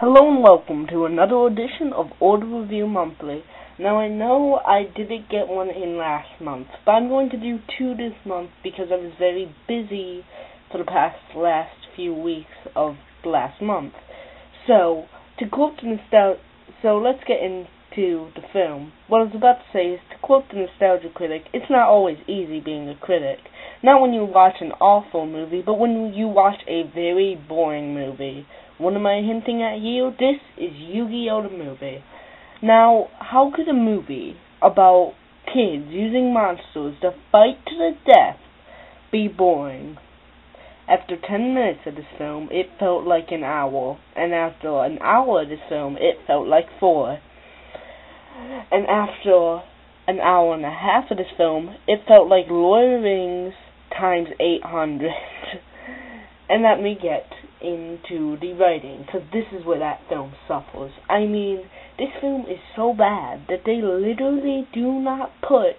Hello and welcome to another edition of Order Review Monthly. Now I know I didn't get one in last month, but I'm going to do two this month because I was very busy for the last few weeks of last month. So let's get into the film. What I was about to say is, to quote the Nostalgia Critic, it's not always easy being a critic. Not when you watch an awful movie, but when you watch a very boring movie. What am I hinting at you? This is Yu-Gi-Oh! The movie. Now, how could a movie about kids using monsters to fight to the death be boring? After 10 minutes of this film, it felt like an hour. And after an hour of this film, it felt like 4. And after an hour and a half of this film, it felt like Lord of the Rings times 800. And let me get into the writing, because this is where that film suffers. I mean, this film is so bad that they literally do not put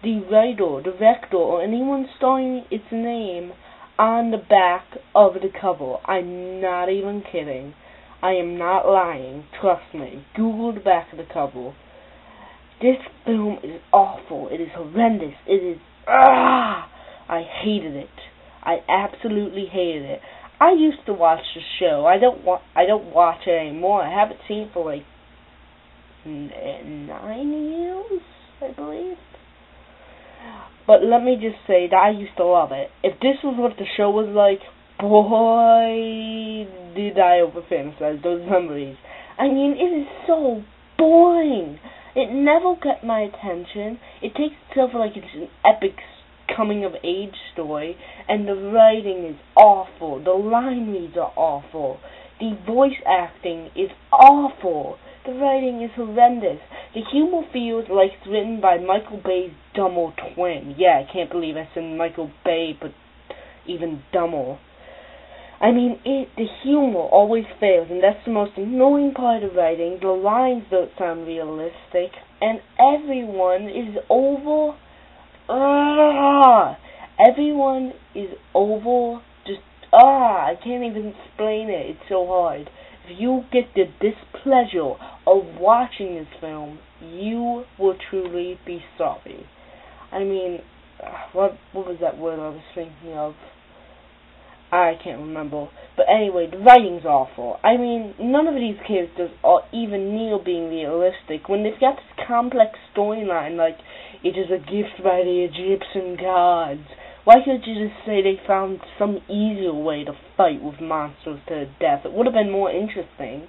the writer, director, or anyone starring its name on the back of the cover. I'm not even kidding. I am not lying. Trust me. Google the back of the cover. This film is awful. It is horrendous. It is... I hated it. I absolutely hated it. I used to watch the show. I don't watch it anymore. I haven't seen it for like 9 years, I believe. But let me just say that I used to love it. If this was what the show was like, boy, did I over-fantasize those memories. I mean, it is so boring. It never got my attention. It takes itself like it's an epic coming-of-age story, and the writing is awful. The line reads are awful. The voice acting is awful. The writing is horrendous. The humor feels like it's written by Michael Bay's dumber twin. Yeah, I can't believe I said Michael Bay, but even dumber. I mean, the humor always fails, and that's the most annoying part of writing. The lines don't sound realistic, and everyone is over... Everyone is over, I can't even explain it, it's so hard. If you get the displeasure of watching this film, you will truly be sorry. I mean, what was that word I was thinking of? I can't remember. But anyway, the writing's awful. I mean, none of these characters are even near being realistic. When they've got this complex storyline, like, it is a gift by the Egyptian gods, why can't you just say they found some easier way to fight with monsters to the death? It would have been more interesting.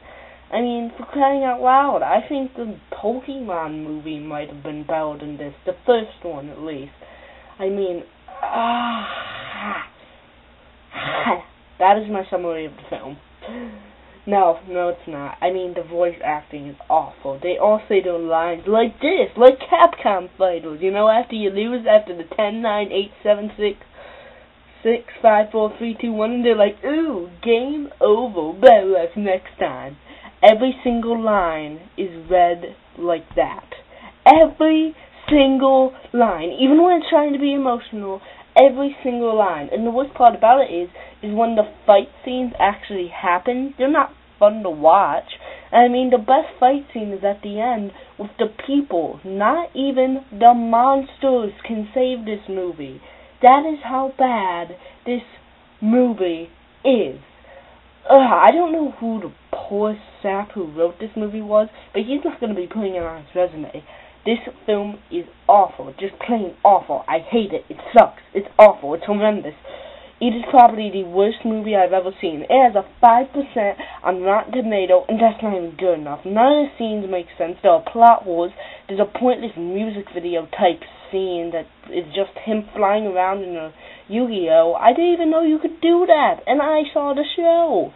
I mean, for crying out loud, I think the Pokemon movie might have been better than this. The first one, at least. I mean, that is my summary of the film. No, it's not. I mean, the voice acting is awful. They all say their lines like this, like Capcom fighters. You know, after you lose, after the 10, 9, 8, 7, 6, 6, 5, 4, 3, 2, 1, and they're like, ooh, game over, better luck next time. Every single line is read like that. Every single line. Even when it's trying to be emotional, every single line. And the worst part about it is when the fight scenes actually happen, they're not fun to watch. I mean, the best fight scene is at the end with the people. Not even the monsters can save this movie. That is how bad this movie is. I don't know who the poor sap who wrote this movie was, but he's not going to be putting it on his resume. This film is awful, just plain awful. I hate it. It sucks. It's awful. It's horrendous. It is probably the worst movie I've ever seen. It has a 5% on Rotten Tomatoes, and that's not even good enough. None of the scenes make sense. There are plot holes. There's a pointless music video type scene that is just him flying around in a Yu-Gi-Oh! I didn't even know you could do that, and I saw the show.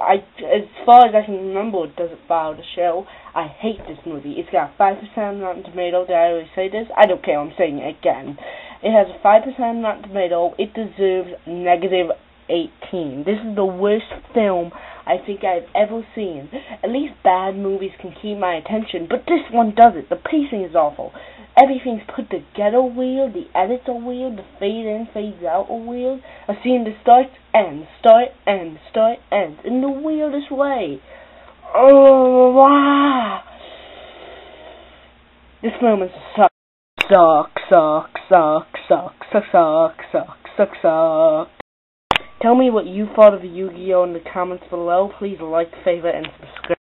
As far as I can remember, it doesn't follow the show. I hate this movie. It's got 5% on Rotten Tomatoes. Did I already say this? I don't care. I'm saying it again. It has a 5% on Rotten Tomatoes. It deserves -18. This is the worst film I think I've ever seen. At least bad movies can keep my attention, but this one doesn't. The pacing is awful. Everything's put together weird. The edits are weird. The fade in, fades out are weird. A scene that starts, ends, start, ends, start, ends in the weirdest way. Oh, wow. This moment sucks. Suck. Tell me what you thought of Yu-Gi-Oh! In the comments below. Please like, favorite, and subscribe.